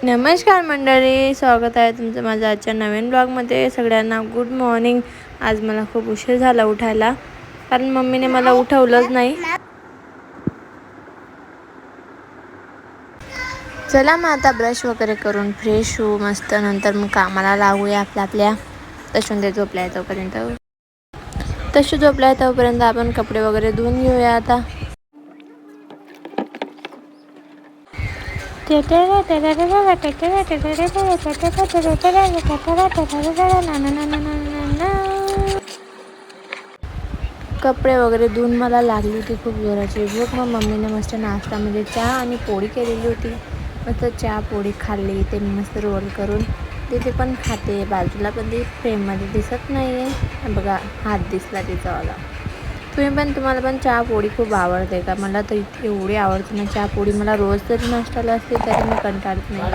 नमस्कार मंडळी, स्वागत आहे तुमचं माझ्या आजच्या नवीन ब्लॉगमध्ये. सगळ्यांना गुड मॉर्निंग. आज मला खूप उशीर झाला उठायला, कारण मम्मीने मला उठवलंच नाही. चला मग आता ब्रश वगैरे करून फ्रेश होऊ मस्त, नंतर मग कामाला लागूया आपल्या. तशुंदे झोपल्या तोपर्यंत तशू झोपल्या तोपर्यंत आपण कपडे वगैरे धुवून घेऊया आता. कपडे वगैरे धुवून मला लागली होती खूप जोराची भूक. मग मम्मीने मस्त नाश्त्यामध्ये चहा आणि पोळी केलेली होती. मस्त चहा पोळी खाल्ली. ते मस्त रोल करून तिथे पण खाते. बाजूला पण ती फ्रेममध्ये दिसत नाही आहे बघा, हात दिसला तिचावाला. तुम्हाला पण चहा पोळी खूप आवडते का? मला तर इतकी एवढी आवडते ना चहा पोळी. मला रोज जरी नाश्त्याला असते तरी मी कंटाळत नाही.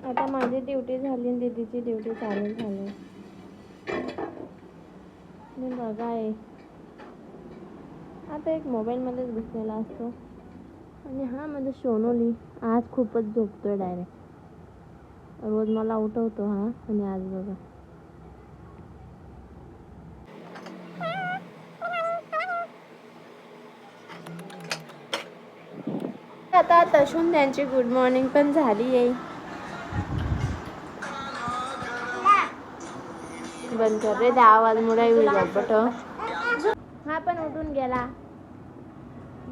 आता माझी ड्युटी झाली आणि दीदीची ड्युटी चालू झाली. मी बघा आहे आता एक मोबाईलमध्येच घुसलेला असतो. आणि हा माझा सोनोली आज खूपच झोपतोय डायरेक्ट. रोज मला उठवतो हा, आणि आज बघा. आता तशून त्यांची गुड मॉर्निंग पण झाली आहे. बंद कर रे, त्या आवाज मुळे बट. हा पण उठून गेला.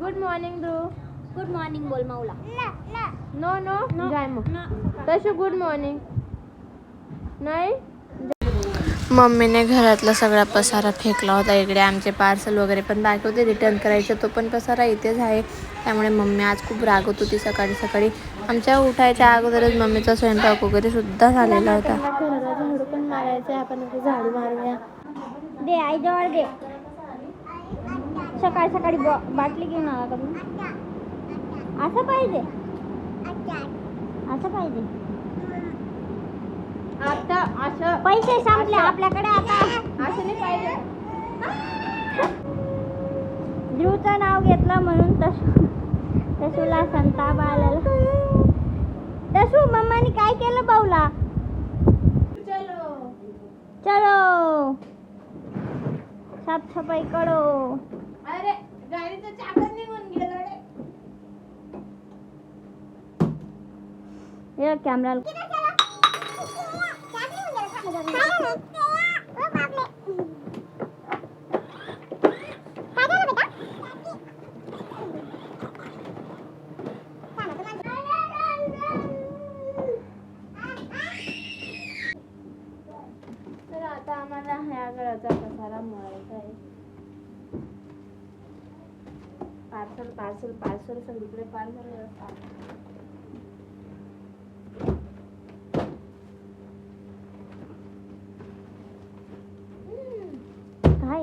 गुड मॉर्निंग ध्रुव. गुड मॉर्निंग बोल माऊला. नो नो जाय मग. तशू गुड मॉर्निंग नाही. मम्मीने घरातला सगळा पसारा फेकला होता इकडे. आमचे पार्सल वगैरे पण बाकी होते रिटर्न करायचं, तो पण पसारा इथेच आहे. त्यामुळे मम्मी आज खूप रागवत होती. सकाळी आमच्या उठायच्या अगोदरच मम्मीचा स्वयंपाक वगैरे सुद्धा झालेला होता. घराला झाडू पण मारायचं आहे, आपण आता झाडू मारूया. दे आई जवळ दे. सकाळी बाटली घेऊन आला का तू? असं पाहिजे, असं पाहिजे. आता असं पैसे संपले आपल्याकडे, आता असं नाही पाहिजे. ध्रुवचं नाव घेतलं म्हणून तसूला संताप आलेला. तसू मम्मानी काय केलं बाऊला? चलो साफसफाई करो. अरे गाडीचं चाकच निघून गेलं रे. ये कॅमेरा तर आता आम्हाला ह्या घराचा पसारा मोडायचा आहे. पार्सल सगळीकडे पार्सल असतात. काय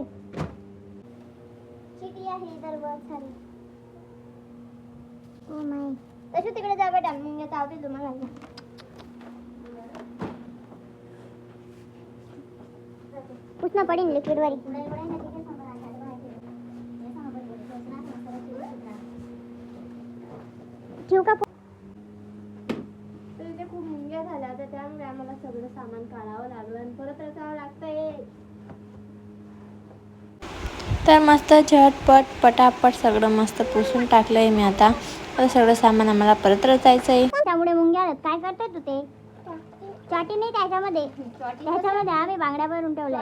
चिटी आहे तर बहुत सारी. ओ माय तसं तिकडे जा बेटा, मग चावते तुम्हाला. पुसना पडेल लिक्विड वाली. ठेवू का? तर इथे खूप मुंग्या झाल्या होत्या, त्यामुळे आम्हाला सगळं सामान काढावं लागलं आणि परत रचावं लागतंय. तर मस्त झटपट पटापट सगळं मस्त पुसून टाकलंय मी. आता सगळं सामान आम्हाला परत रचायचं आहे. त्यामुळे मुंग्या आल्यात. काय करते तू? ते चाटी नाही त्याच्यामध्ये आम्ही बांगड्या भरून ठेवल्या.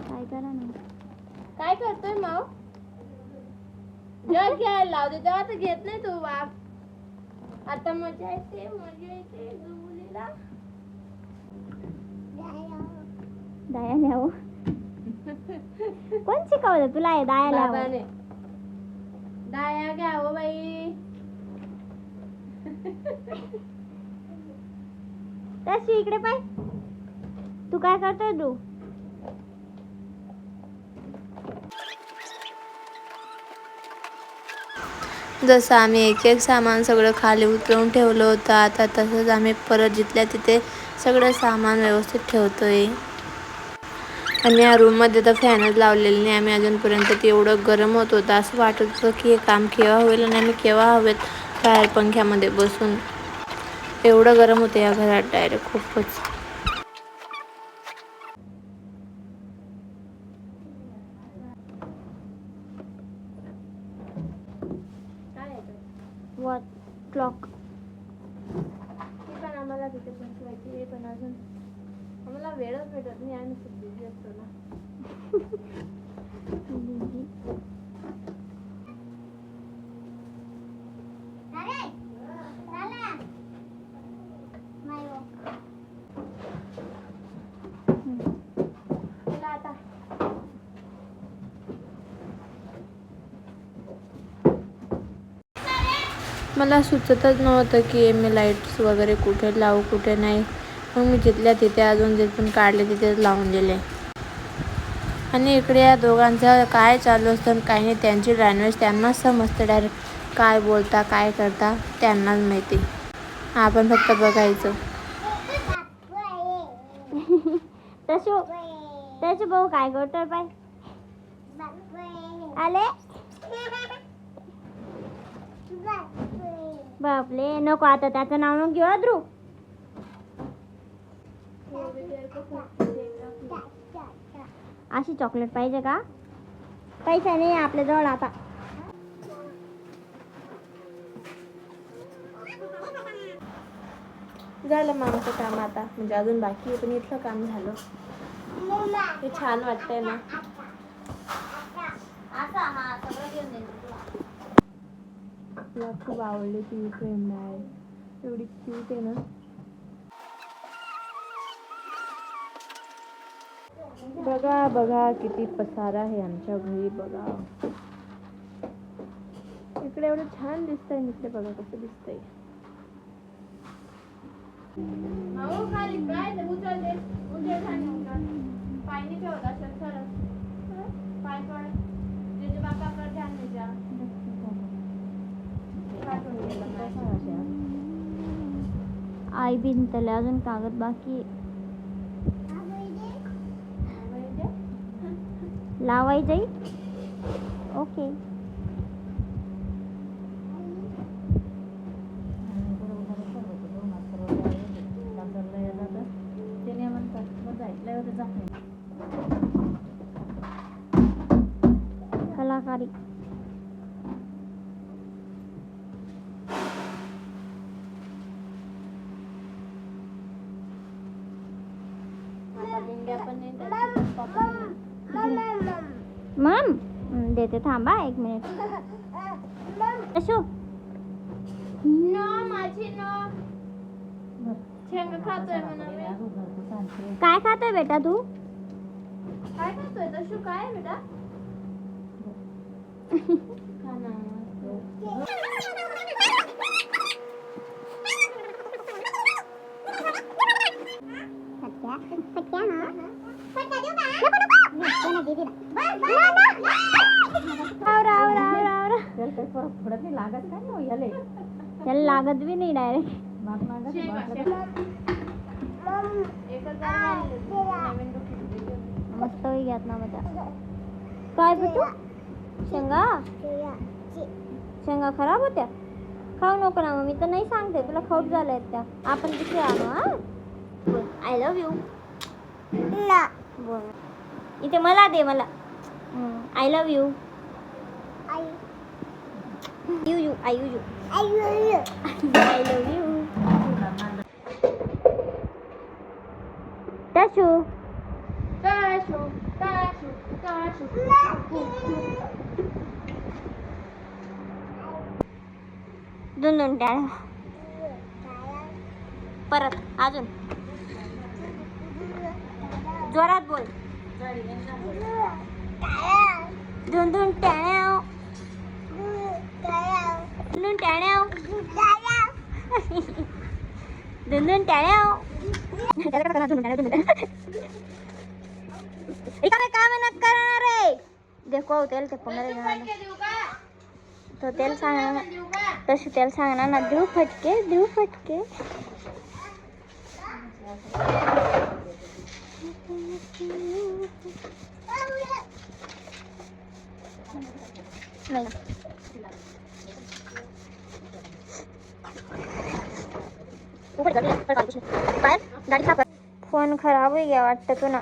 काय करा ना, काय करतोय माऊ? जग घ्यायला लावते तेव्हा तर घेत नाही तू वाप. आता मजा येते जुबुलीला. दाया न्यावं. कोण शिकवलं तुला हे दाया न्यावं? दाया घ्यावं बाई. तशी इकडे पाय. तू काय करतोय तू? जसं आम्ही एक सामान सगळं खाली उतरवून ठेवलं होतं, आता तसंच आम्ही परत जिथल्या तिथे सगळं सामान व्यवस्थित ठेवतोय. आणि या रूममध्ये तर फॅनच लावलेले नाही आम्ही अजूनपर्यंत. ते एवढं गरम होत होतं, असं वाटत होतं की हे काम केव्हा होईल आणि आम्ही केव्हा हवेत बाहेर पंख्यामध्ये बसून. एवढं गरम होतं या घरात डायरेक्ट खूपच. Watch clock. पण आम्हाला तिथे बसवायची आहे, पण अजून आम्हाला वेळच भेटत नाही, आम्ही खूप बिझी असतो ना. मला सुचतच नव्हतं की मी लाईट्स वगैरे कुठे लावू कुठे नाही. मग मी जिथल्या तिथे अजून जिथून काढले तिथेच लावून दिले. आणि इकडे या दोघांचं काय चालू असतं काही नाही, त्यांची लँग्वेज त्यांनाच समजतं. डायरेक्ट काय बोलता काय करता त्यांनाच माहिती, आपण फक्त बघायचं. त्याचे भाऊ काय करतोय पाय आले. बापले नको, आता त्याचं नाव नको घेऊ ध्रुव. अशी चॉकलेट पाहिजे का? पैसा नाही आपल्याजवळ आता. झालं मग आमचं काम आता, म्हणजे अजून बाकी आहे पण इथलं काम झालं. हे छान वाटतंय ना. तुला खूप आवडली ती फ्रेंड आहे, एवढी क्यूट आहे ना. बघा बघा किती पसारा आहे आमच्या घरी. बघा इकडे एवढं छान दिसतंय, इकडे बघा कसं दिसतंय. आई बिन त्याला अजून कागद बाकी लावायचंय. ओके कलाकारी. मम देते, थांबा 1 मिनिट. अशो काय खातोय बेटा तू? काय खातोय तशू? काय बेटा? त्याला लागत बी नाही डायरेक्ट. मस्त घेत ना मजा. काय बेटू? शेंगा खराब होत्या? खाऊ नको ना मग, मी तर नाही सांगते तुला, खाऊच झालंय त्या. आपण दुसरे आणू. हा आय लव्ह यू बोल. इथे मला दे, मला I love you. You I love you. टशू दोन टाळ्या परत अजून जोरात बोल. दोन टाळ्या. दोन टाळ्या. दोन टाळ्या. काम करणार रे. देखो तेल ते पंधरा तो तेल सांगणार तशी, तेल सांगणार ना. देऊ फटके. नाही. फोन खराब हो गया वाटतं तू ना.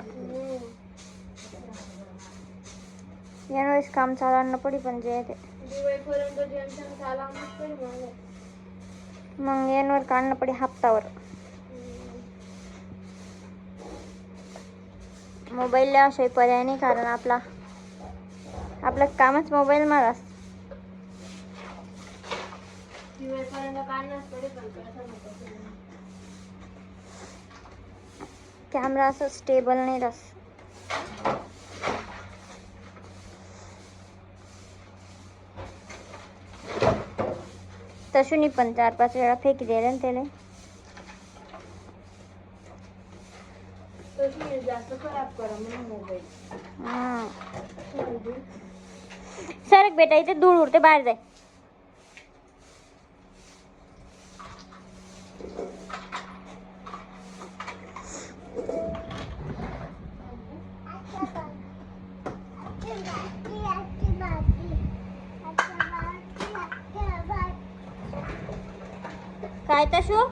यावेळेस काम चालवणं पडी पण जे आहे ते मग यांवर काढणं पडे हप्तावर. मोबाईलला असे पर्याय नाही, कारण आपलं कामच मोबाईल मागास. कॅमेरा असं स्टेबल नाही राहत. तशुनी पण 4-5 वेळा फेकी दिले ना त्याला. जास्त खराब करा म्हणून मोबाईल. सरक बेटा, इथे धूळ उडते, बाहेर जाय. काय तशू?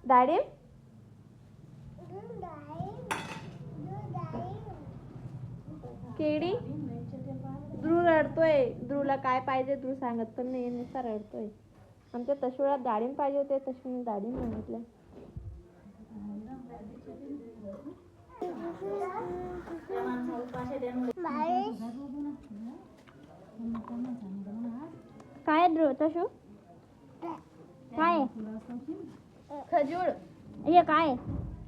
डाळिंब केळी. ध्रुव रडतोय. ध्रुवला काय पाहिजे ध्रुव सांगत पण नाही, नुसता रडतोय. आमच्या तशुला डाळिंब पाहिजे होते, तशुने डाळिंब मागितलं. काय ध्रुव तशू? काय खजूर. हे काय?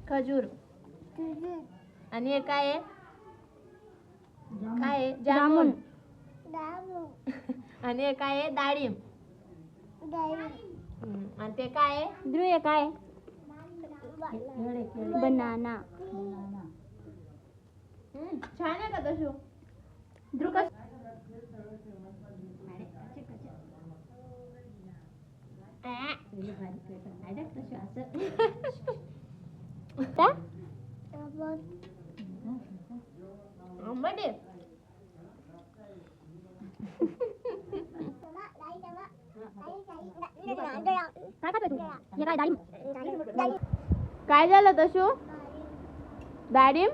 खजूर. आणि हे काय आहे? काय आहे? जामुन. आणि हे काय आहे? डाळिंब. आणि ते काय आहे? ध्रुव हे काय? बनाना. छान आहे का तशू? ध्रुव कस? आंबट आहे. काय झालं तशू? डाळिंब?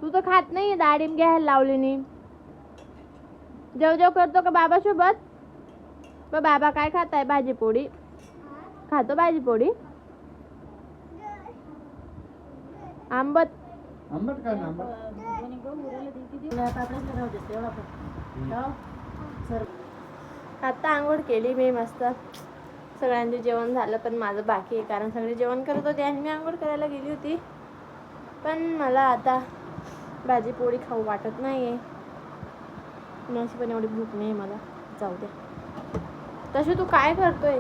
तू तर खात नाही डाळिंब, घ्यायला लावली नाही. जेव करतो का बाबा सोबत? पण बाबा काय खाताय? भाजी पोळी खातो. भाजी पोळी आंबट. आंबट काय ना आंबट. आता आंघोळ केली मी मस्त. सगळ्यांचे जेवण झालं, पण माझं बाकी आहे, कारण सगळे जेवण करत होते आणि मी आंघोळ करायला गेली होती. पण मला आता भाजी पोळी खाऊ वाटत नाही आहे. माझी पण एवढी भूक नाही मला. जाऊ दे. तशी तू काय करतोय?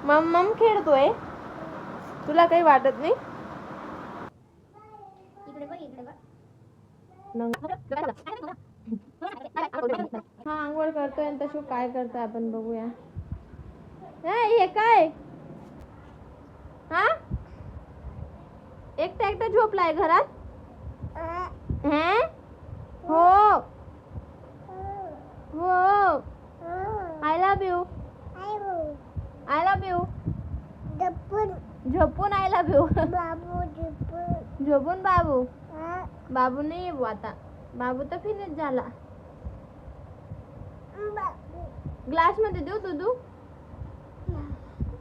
मम खेळतोय. तुला काही वाटत नाही? हा आंघोळ करतोय आणि तशी काय करतोय आपण बघूया. हे काय? हा एकटा झोपलाय घरात? हो हो. I love you. I love you. झोपून आय लव्ह यू. झोपून बाबू. बाबू नाही येऊ आता. बाबू तर फिनिश झाला. ग्लास मध्ये देऊ तू?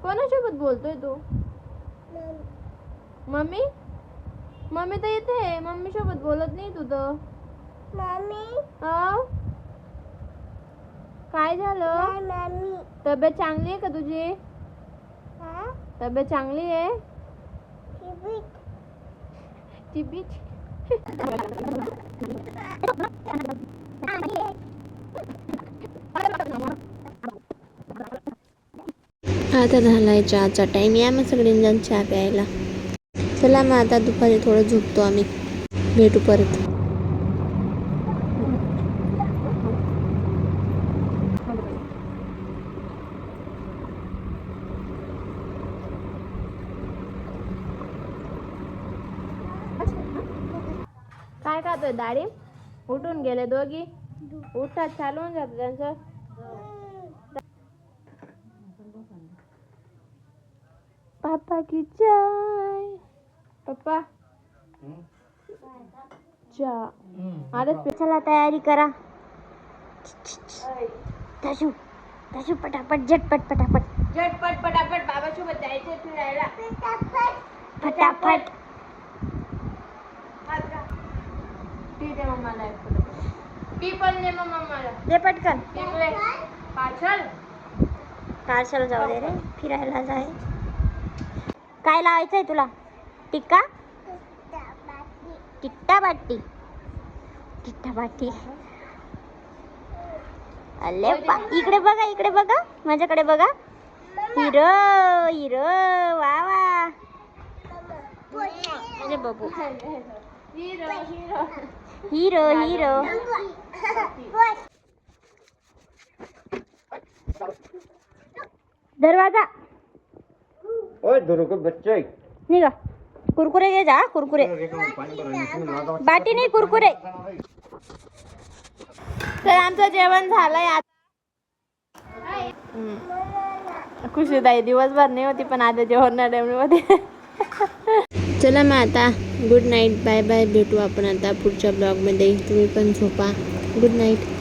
कोणासोबत बोलतोय तू? मम्मी. मम्मी तर इथे. मम्मी सोबत बोलत नाही तू तर. काय झालं? तब्येत चांगली आहे का तुझी? तब्येत चांगली आहे? टिबीट आता झालाय चहाचा टाइम. या मग सगळेजण चहा प्यायला. चला मग आता दुपारी थोडं झोपतो आम्ही. भेटू परत. काय खातोय? डाळी उठून गेले दोघी. उठतात चालवून जात त्यांचं. पापा की चाय. पप्पा चहा. अरे चला तयारी करा. ताशू ताशू पटापट झटपट पटापट झटपट पटापट बाबासोबत जायचं फिरायला. पटापट. ती दे मम्माला. ती पण दे मग मम्माला. दे पटकन. इकडे पार्सल. पार्सल जाऊ दे रे, फिरायला जाय. काय लावायचंय तुला? टिक्का? टिट्टा बाटी. टिट्टा बाटी. अले इकडे बघा, इकडे बघा, माझ्याकडे बघा. हिरो हिरो वा वा. माझे बाबू हिरो हिरो हिरो हिरो. दरवाजा ओए दोनों के बच्चे निघा. कुरकुरे घे जा. कुरकुरे बाटी नाही, कुरकुरे. तर आमचं जेवण झालंय आता. खुशीताई दिवसभर नाही होती पण आता जेवण मध्ये. चला मग आता गुड नाईट. Bye bye. भेटू आपण आता पुढच्या ब्लॉगमध्ये. तुम्ही पण झोपा. Good night.